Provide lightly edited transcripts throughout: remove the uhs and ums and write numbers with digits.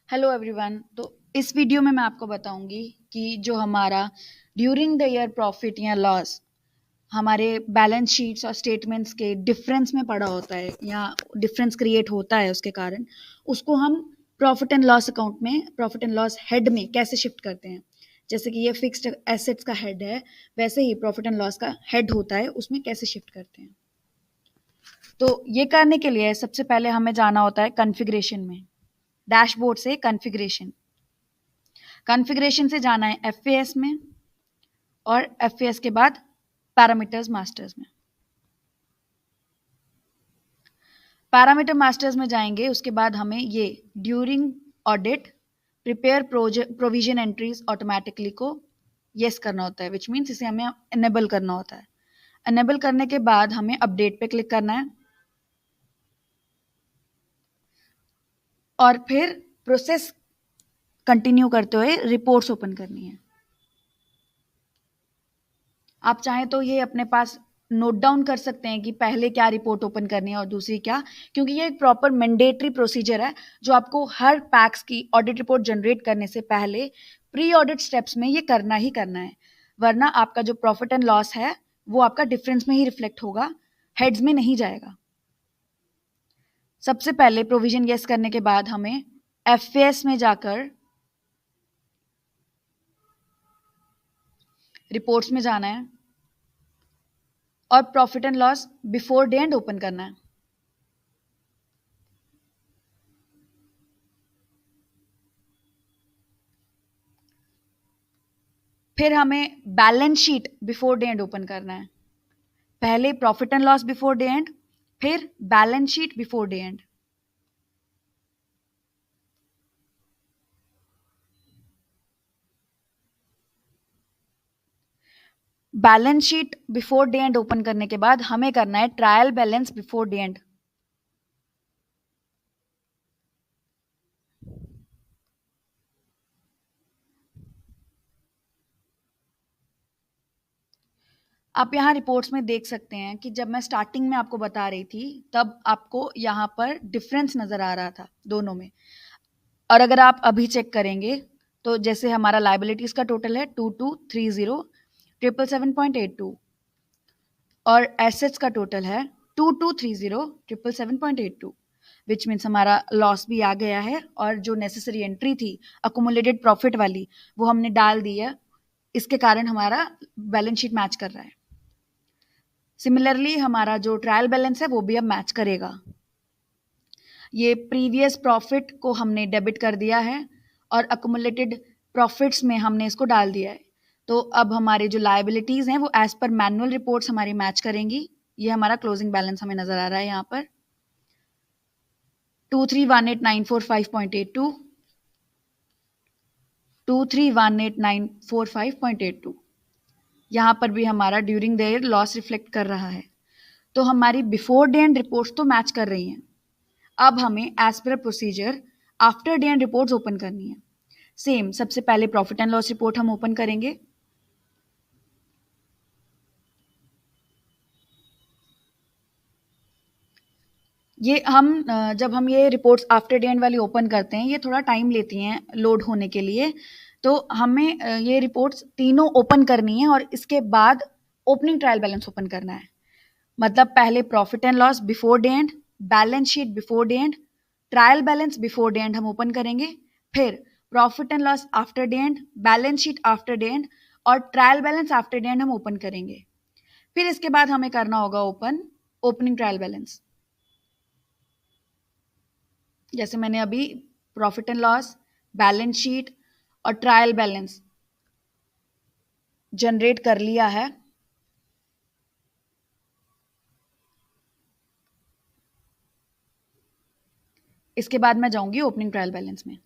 Hello everyone. तो इस video में मैं आपको बताऊंगी कि जो हमारा ड्यूरिंग द ईयर प्रॉफिट या लॉस हमारे बैलेंस शीट्स और स्टेटमेंट्स के डिफरेंस में पड़ा होता है या डिफरेंस क्रिएट होता है, उसके कारण उसको हम प्रॉफिट एंड लॉस अकाउंट में, प्रॉफिट एंड लॉस हेड में कैसे शिफ्ट करते हैं। जैसे कि ये फिक्स्ड एसेट्स का हेड है, वैसे ही प्रॉफिट एंड लॉस का हेड होता है, उसमें कैसे शिफ्ट करते हैं। तो ये करने के लिए सबसे पहले हमें जाना होता है कॉन्फ़िगरेशन में, डैशबोर्ड से कॉन्फ़िगरेशन। कॉन्फ़िगरेशन से जाना है एफएएस में और एफएएस के बाद पैरामीटर्स मास्टर्स में। पैरामीटर मास्टर्स में जाएंगे, उसके बाद हमें ये during audit prepare provision entries automatically को यस करना होता है, विच मीन्स इसे हमें इनेबल करना होता है। इनेबल करने के बाद हमें अपडेट पे क्लिक करना है और फिर प्रोसेस कंटिन्यू करते हुए रिपोर्ट्स ओपन करनी है। आप चाहें तो ये अपने पास नोट डाउन कर सकते हैं कि पहले क्या रिपोर्ट ओपन करनी है और दूसरी क्या, क्योंकि ये एक प्रॉपर मैंडेटरी प्रोसीजर है जो आपको हर पैक्स की ऑडिट रिपोर्ट जनरेट करने से पहले प्री ऑडिट स्टेप्स में ये करना ही करना है, वरना आपका जो प्रॉफिट एंड लॉस है वो आपका डिफरेंस में ही रिफ्लेक्ट होगा, हेड्स में नहीं जाएगा। सबसे पहले प्रोविजन यस करने के बाद हमें एफएएस में जाकर रिपोर्ट्स में जाना है और profit and loss before day end open करना है। फिर हमें balance sheet before day end open करना है। पहले profit and loss before day end, फिर balance sheet before day end. Balance sheet before day end open करने के बाद हमें करना है trial balance before day end. आप यहाँ रिपोर्ट्स में देख सकते हैं कि जब मैं स्टार्टिंग में आपको बता रही थी तब आपको यहाँ पर डिफरेंस नजर आ रहा था दोनों में, और अगर आप अभी चेक करेंगे तो जैसे हमारा लाइबिलिटीज का टोटल है 2230,777.82 और एसेट्स का टोटल है 2230,777.82, विच मीन्स हमारा लॉस भी आ गया है और जो नेसेसरी एंट्री थी अकुमुलेटेड प्रॉफिट वाली वो हमने डाल दी है, इसके कारण हमारा बैलेंस शीट मैच कर रहा है। सिमिलरली हमारा जो ट्रायल बैलेंस है वो भी अब मैच करेगा। ये प्रीवियस प्रॉफिट को हमने डेबिट कर दिया है और अकुमुलेटेड प्रॉफिट्स में हमने इसको डाल दिया है। तो अब हमारे जो लायबिलिटीज हैं वो एज पर मैनुअल रिपोर्ट्स हमारी मैच करेंगी। ये हमारा क्लोजिंग बैलेंस हमें नजर आ रहा है यहाँ पर 2318,945.82, 2318,945.82। यहाँ पर भी हमारा during the year loss reflect कर रहा है। तो हमारी बिफोर डे एंड रिपोर्ट्स तो मैच कर रही हैं। अब हमें as per procedure after day end reports open करनी है। सेम, सबसे पहले प्रॉफिट एंड लॉस रिपोर्ट हम ओपन करेंगे। ये हम जब हम ये रिपोर्ट्स आफ्टर डे एंड वाली ओपन करते हैं ये थोड़ा टाइम लेती हैं लोड होने के लिए, तो हमें ये रिपोर्ट्स तीनों ओपन करनी है और इसके बाद ओपनिंग ट्रायल बैलेंस ओपन करना है। मतलब पहले profit and loss before day end, balance sheet before day end, trial balance before day end हम ओपन करेंगे, फिर profit and loss after day end, balance sheet after day end और trial balance after day end हम open करेंगे। फिर इसके बाद हमें करना होगा ओपन ओपनिंग ट्रायल बैलेंस। जैसे मैंने अभी profit and loss, balance sheet और ट्रायल बैलेंस जनरेट कर लिया है। इसके बाद मैं जाऊंगी ओपनिंग ट्रायल बैलेंस में।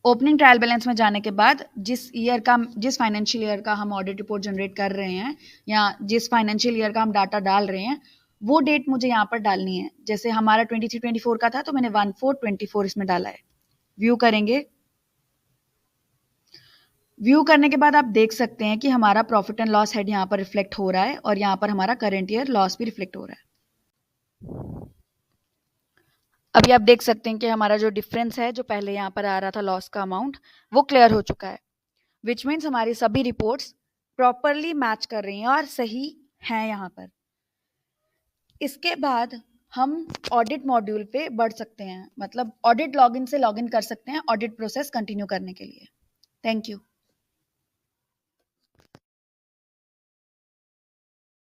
ओपनिंग ट्रायल बैलेंस में जाने के बाद जिस फाइनेंशियल ईयर का हम ऑडिट रिपोर्ट जनरेट कर रहे हैं या जिस फाइनेंशियल ईयर का हम डाटा डाल रहे हैं वो डेट मुझे यहाँ पर डालनी है। जैसे हमारा 23-24 का था तो मैंने 14-24 इसमें डाला है। व्यू करेंगे। व्यू करने के बाद आप देख सकते हैं कि हमारा प्रॉफिट एंड लॉस हेड यहाँ पर रिफ्लेक्ट हो रहा है और यहाँ पर हमारा करंट ईयर लॉस भी रिफ्लेक्ट हो रहा है। अभी आप देख सकते हैं कि हमारा जो डिफरेंस है, जो पहले यहाँ पर आ रहा था लॉस का अमाउंट, वो क्लियर हो चुका है, विच मीन्स हमारी सभी रिपोर्ट्स प्रॉपरली मैच कर रही हैं और सही हैं यहाँ पर। इसके बाद हम ऑडिट मॉड्यूल पे बढ़ सकते हैं, मतलब ऑडिट लॉगिन से लॉगिन कर सकते हैं ऑडिट प्रोसेस कंटिन्यू करने के लिए। Thank you.